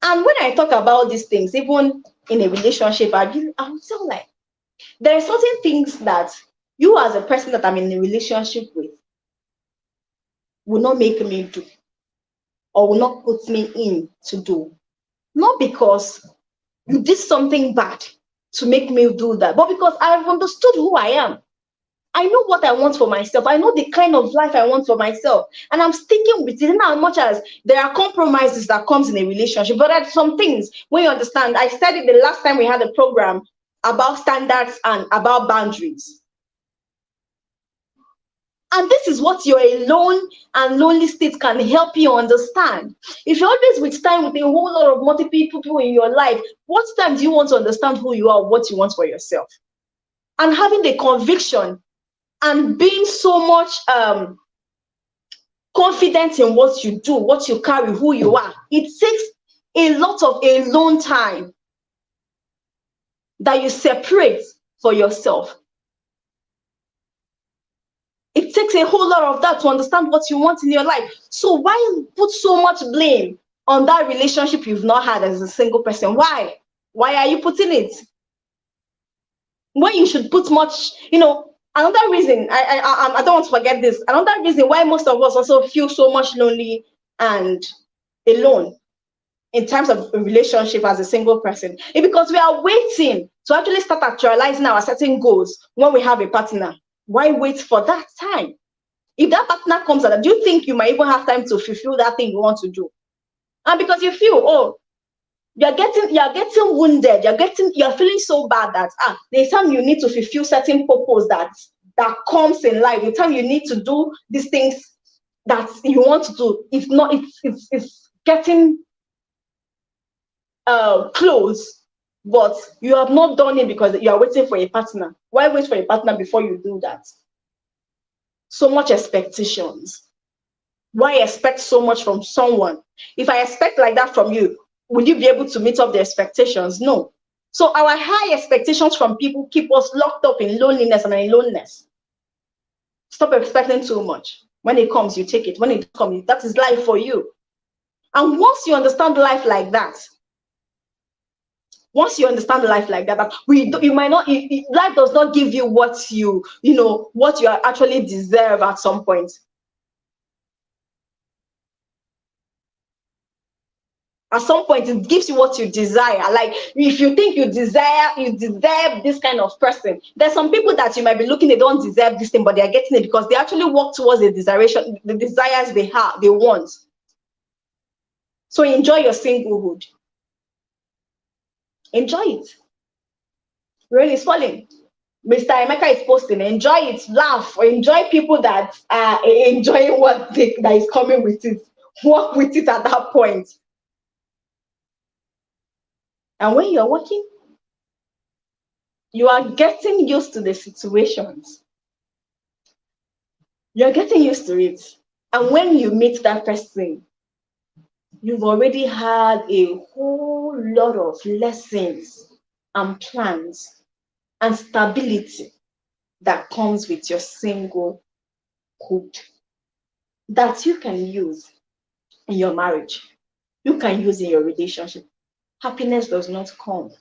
And when I talk about these things, even in a relationship, I would tell, like, there are certain things that you as a person that I'm in a relationship with will not make me do, or will not put me in to do. Not because you did something bad to make me do that, but because I've understood who I am. I know what I want for myself. I know the kind of life I want for myself, and I'm sticking with it. And as much as there are compromises that comes in a relationship, but there are some things when you understand. I said it the last time we had a program about standards and about boundaries. And this is what your alone and lonely state can help you understand. If you're always with time with a whole lot of multiple people in your life, what time do you want to understand who you are, what you want for yourself? And having the conviction and being so much confident in what you do, what you carry, who you are, it takes a lot of alone time that you separate for yourself. It takes a whole lot of that to understand what you want in your life. So why put so much blame on that relationship you've not had as a single person? Why? Why are you putting it when you should put much? Another reason, I don't want to forget this. Another reason why most of us also feel so much lonely and alone in terms of a relationship as a single person is because we are waiting to actually start actualizing our certain goals when we have a partner. Why wait for that time? If that partner comes out, do you think you might even have time to fulfill that thing you want to do? And because you feel, oh, you're getting wounded, you're feeling so bad that there's time you need to fulfill certain purpose that comes in life. The time you need to do these things that you want to do. If not, it's getting close, but you have not done it because you are waiting for a partner. Why wait for a partner before you do that? So much expectations. Why expect so much from someone? If I expect like that from you, will you be able to meet up the expectations? No. So our high expectations from people keep us locked up in loneliness and aloneness. Stop expecting too much. When it comes, you take it. When it comes, that is life for you. And once you understand life like that, that you might not, life does not give you what what you actually deserve at some point. At some point, it gives you what you desire. Like if you think you deserve this kind of person, there's some people that you might be looking, they don't deserve this thing, but they are getting it because they actually work towards the desires they want. So enjoy your singlehood. Enjoy it. Rain is falling. Mr. Emeka is posting. Enjoy it. Laugh. Enjoy people that are enjoying that is coming with it. Work with it at that point. And when you're working, you are getting used to the situations. You're getting used to it. And when you meet that person, you've already had a whole lot of lessons and plans and stability that comes with your singlehood that you can use in your marriage, you can use in your relationship. Happiness does not come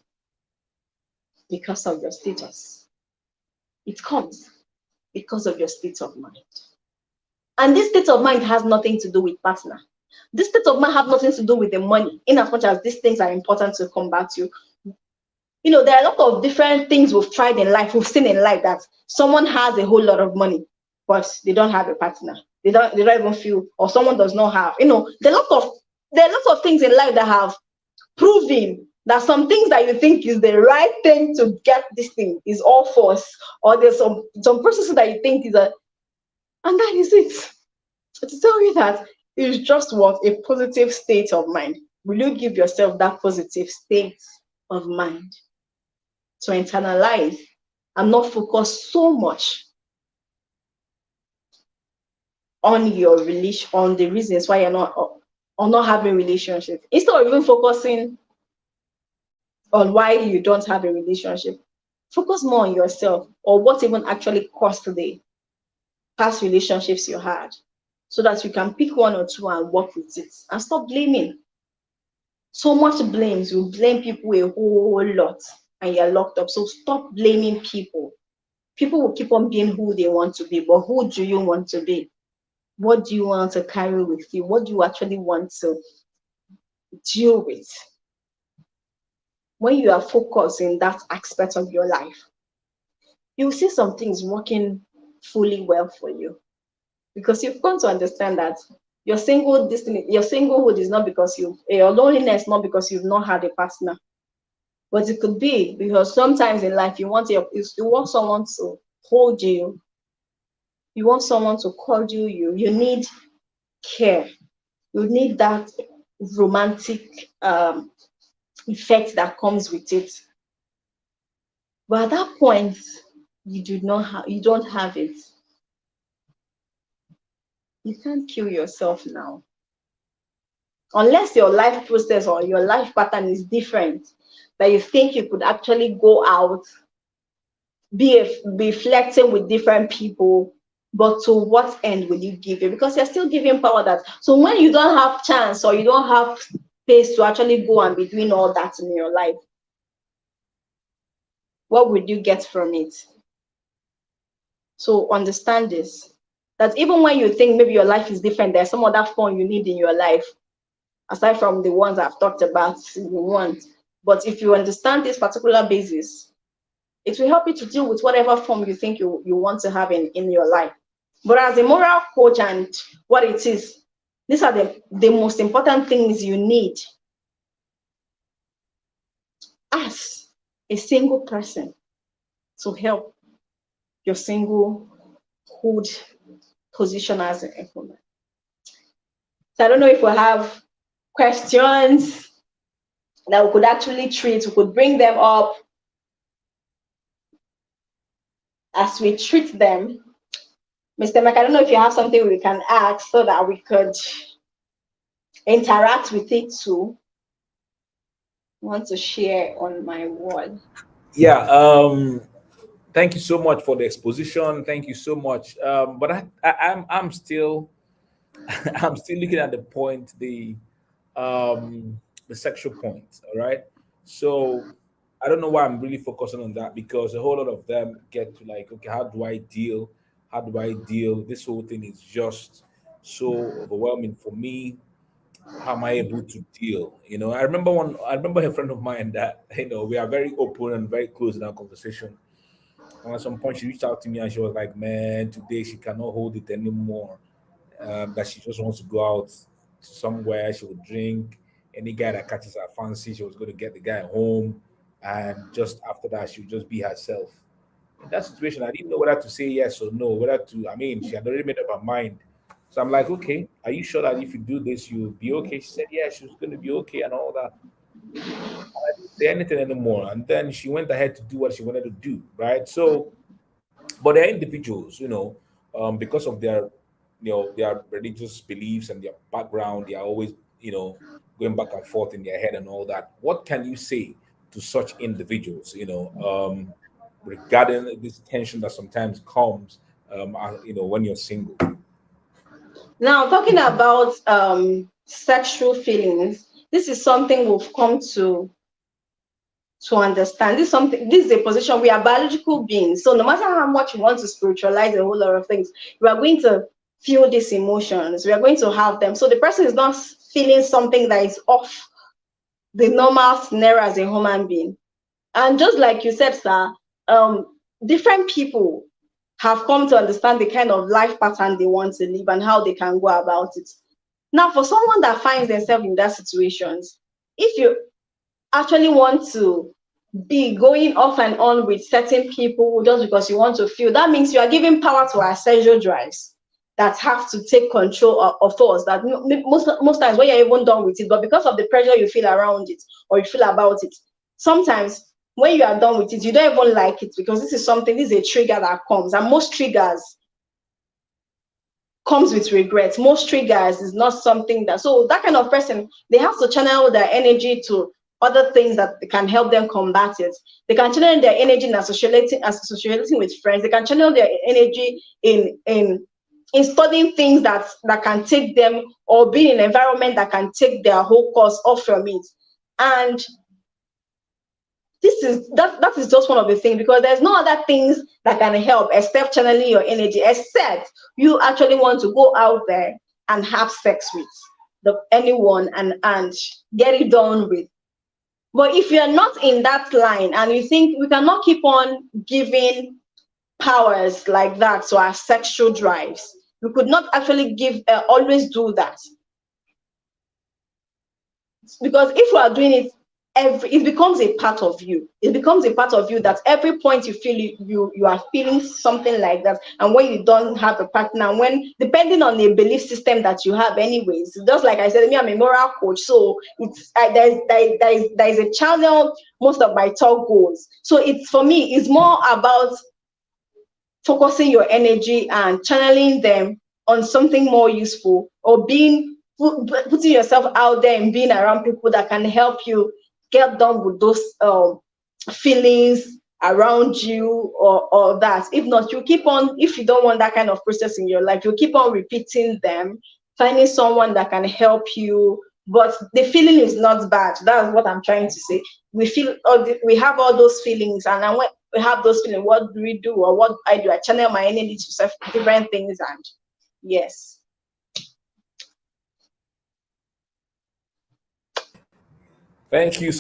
because of your status. It comes because of your state of mind. And this state of mind has nothing to do with partner. This state of mind has nothing to do with the money, in as much as these things are important to combat you. There are a lot of different things we've tried in life, we've seen in life, that someone has a whole lot of money, but they don't have a partner. They don't even feel, or someone does not have. There are lots of things in life that have proven that some things that you think is the right thing to get this thing is all false, or there's some processes that you think is and that is it. To tell you that it's just what a positive state of mind. Will you give yourself that positive state of mind to internalize and not focus so much on on the reasons why you're not having relationship, instead of even focusing on why you don't have a relationship? Focus more on yourself, or what even actually caused the past relationships you had, so that you can pick one or two and work with it, and stop blaming. So much blames, you blame people a whole lot and you're locked up. So stop blaming people. People will keep on being who they want to be, but who do you want to be? What do you want to carry with you? What do you actually want to deal with? When you are focused in that aspect of your life, you'll see some things working fully well for you, because you've come to understand that your singlehood is not because your loneliness, not because you've not had a partner, but it could be because sometimes in life you want someone to hold you, you want someone to cuddle you, you need care, you need that romantic effect that comes with it. But at that point, you don't have it. You can't kill yourself now. Unless your life process or your life pattern is different, that you think you could actually go out, be flirting with different people, but to what end will you give it? Because you're still giving power that. So when you don't have chance, or you don't have space to actually go and be doing all that in your life, what would you get from it? So understand this, that even when you think maybe your life is different, there's some other fun you need in your life, aside from the ones I've talked about you want. But if you understand this particular basis, it will help you to deal with whatever form you think you want to have in your life. But as a moral coach and what it is, these are the most important things you need as a single person to help your singlehood position as a woman. So I don't know if we have questions that we could actually treat, we could bring them up as we treat them. Mr. Mike, I don't know if you have something we can ask so that we could interact with it too. I want to share on my wall.
Yeah. Thank you so much for the exposition. Thank you so much. But I'm still I'm still looking at the point, the sexual point. All right. So I don't know why I'm really focusing on that, because a whole lot of them get to like, okay, how do I deal? How do I deal? This whole thing is just so overwhelming for me. How am I able to deal? I remember a friend of mine that, we are very open and very close in our conversation. And at some point, she reached out to me and she was like, "Man, today she cannot hold it anymore. That she just wants to go out to somewhere. She would drink. Any guy that catches her fancy, she was going to get the guy home. And just after that, she would just be herself." In that situation, I didn't know whether to say yes or no, whether to, I mean, she had already made up her mind. So I'm like, "Okay, are you sure that if you do this, you'll be okay?" She said, "Yeah, she was going to be okay and all that." I didn't say anything anymore. And then she went ahead to do what she wanted to do, right? So, but they're individuals, because of their religious beliefs and their background. They are always, going back and forth in their head and all that. What can you say to such individuals, regarding this tension that sometimes comes, when you're single?
Now, talking about sexual feelings, this is something we've come to understand. This is a position. We are biological beings. So no matter how much you want to spiritualize a whole lot of things, you are going to feel these emotions. We are going to have them. So the person is not feeling something that is off the normal scenario as a human being. And just like you said, sir, different people have come to understand the kind of life pattern they want to live and how they can go about it. Now, for someone that finds themselves in that situations, if you actually want to be going off and on with certain people just because you want to feel, that means you are giving power to our sexual drives that have to take control of us. That most times when you're even done with it, but because of the pressure you feel around it or you feel about it, sometimes when you are done with it, you don't even like it, because this is a trigger that comes, and most triggers comes with regret. Most triggers is not something that, so that kind of person, they have to channel their energy to other things that can help them combat it. They can channel their energy in associating with friends. They can channel their energy in studying things that can take them, or being in an environment that can take their whole course off from it. And that is just one of the things, because there's no other things that can help except channeling your energy, except you actually want to go out there and have sex with anyone and get it done with. But if you're not in that line and you think we cannot keep on giving powers like that to our sexual drives, we could not actually always do that, because if we are doing it it becomes a part of you. It becomes a part of you that every point you feel you are feeling something like that. And when you don't have a partner, when depending on the belief system that you have anyways, just like I said, me, I'm a moral coach, so it's there is a channel most of my talk goes. So it's, for me, it's more about focusing your energy and channeling them on something more useful, or putting yourself out there and being around people that can help you get done with those feelings around you, or that. If not, you keep on, if you don't want that kind of process in your life, you keep on repeating them, finding someone that can help you. But the feeling is not bad. That's what I'm trying to say. We have all those feelings, and have those feelings, what do we do, or what I do? I channel my energy to different things, and yes.
Thank you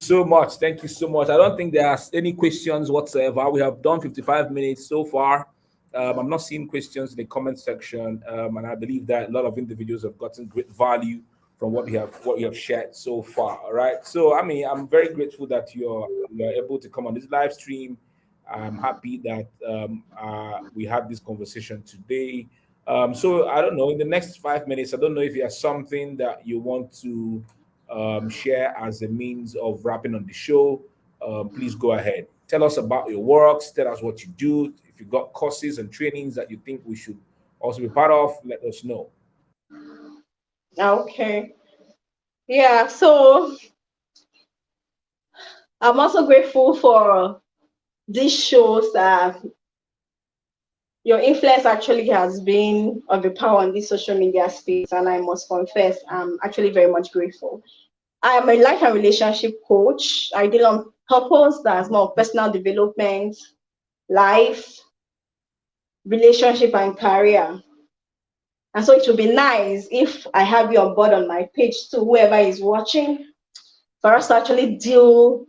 so much. Thank you so much. I don't think there's any questions whatsoever. We have done 55 minutes so far. I'm not seeing questions in the comment section, and I believe that a lot of individuals have gotten great value from what you have shared so far. All right. So I mean, I'm very grateful that you're able to come on this live stream. I'm happy that we had this conversation today. So I don't know. In the next 5 minutes, I don't know if you have something that you want to share as a means of wrapping on the show. Please go ahead. Tell us about your works. Tell us what you do. If you got courses and trainings that you think we should also be part of, let us know.
Okay. Yeah. So I'm also grateful for these shows that your influence actually has been of a power on this social media space, and I must confess, I'm actually very much grateful. I am a life and relationship coach. I deal on purpose, that's more of personal development, life, relationship, and career. And so it would be nice if I have you on board on my page too, whoever is watching, for us to actually deal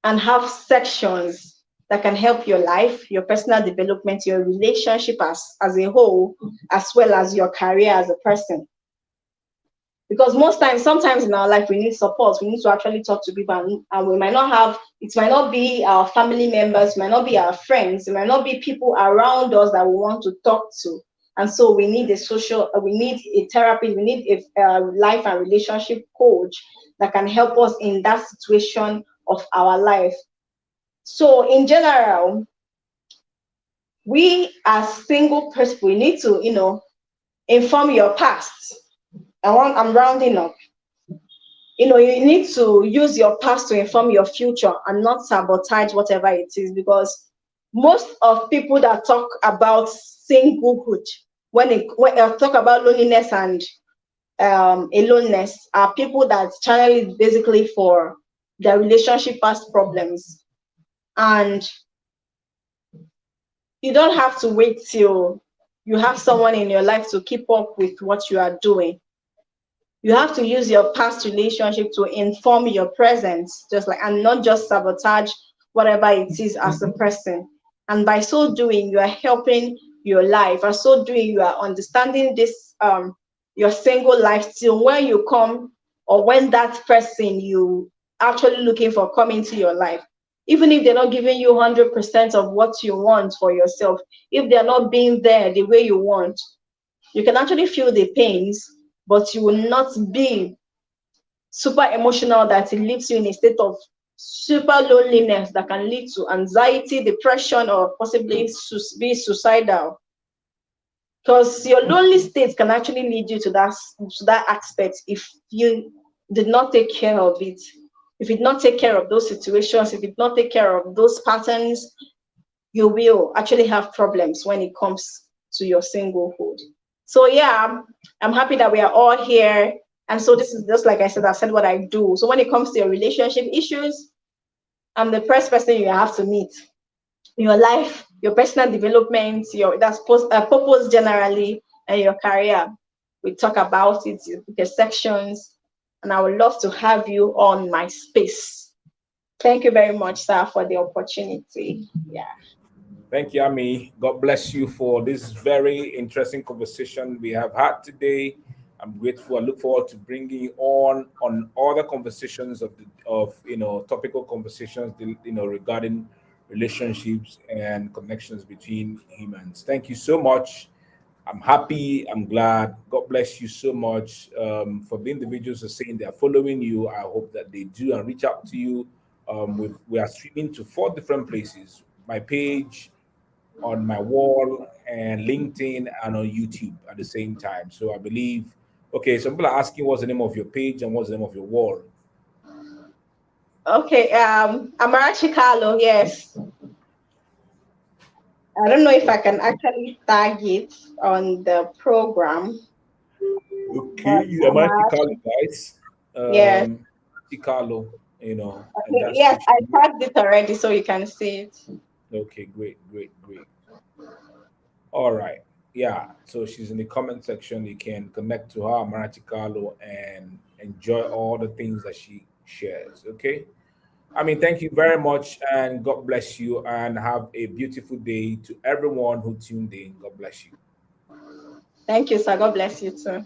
and have sections that can help your life, your personal development, your relationship as a whole, as well as your career as a person. Because most times, sometimes in our life, we need support. We need to actually talk to people, and we might not have, it might not be our family members, it might not be our friends, it might not be people around us that we want to talk to. And so we need we need a therapist, we need a life and relationship coach that can help us in that situation of our life. So in general, we as single person, we need to, inform your past. I'm rounding up. You need to use your past to inform your future and not sabotage whatever it is, because most of people that talk about singlehood, when I talk about loneliness and aloneness, are people that channel it basically for their relationship past problems. And you don't have to wait till you have someone in your life to keep up with what you are doing. You have to use your past relationship to inform your present, just like, and not just sabotage whatever it is as a person. And by so doing, you are helping your life. By so doing, you are understanding this your single life till when you come, or when that person you actually looking for come into your life. Even if they're not giving you 100% of what you want for yourself, if they're not being there the way you want, you can actually feel the pains, but you will not be super emotional that it leaves you in a state of super loneliness that can lead to anxiety, depression, or possibly be suicidal. Because your lonely state can actually lead you to that aspect if you did not take care of it. If you did not take care of those situations, if you did not take care of those patterns, you will actually have problems when it comes to your singlehood. So yeah, I'm happy that we are all here. And so this is just like I said what I do. So when it comes to your relationship issues, I'm the first person you have to meet. Your life, your personal development, purpose generally, and your career. We talk about it, the sections, and I would love to have you on my space. Thank you very much, sir, for the opportunity. Yeah.
Thank you, Ami. God bless you for this very interesting conversation we have had today. I'm grateful. I look forward to bringing you on other conversations of topical conversations regarding relationships and connections between humans. Thank you so much. I'm happy. I'm glad. God bless you so much. For the individuals who are saying they are following you, I hope that they do and reach out to you. We are streaming to 4 different places: my page, on my wall, and LinkedIn, and on YouTube at the same time. So I believe, okay, some people are asking what's the name of your page and what's the name of your wall.
Okay, Amarachi Carlo, yes. I don't know if I can actually tag it on the program,
Okay,
but
you are my Carlo,
Amarachi,
guys.
yes.
Carlo. and
Okay,
that's
yes,
who
I
she is.
tagged it already so you can see it.
Okay, great, great, great. All right. Yeah. So she's in the comment section. You can connect to her, Marachi Carlo, and enjoy all the things that she shares. Okay. I mean, thank you very much, and God bless you, and have a beautiful day to everyone who tuned in. God bless you.
Thank you, sir. God bless you too.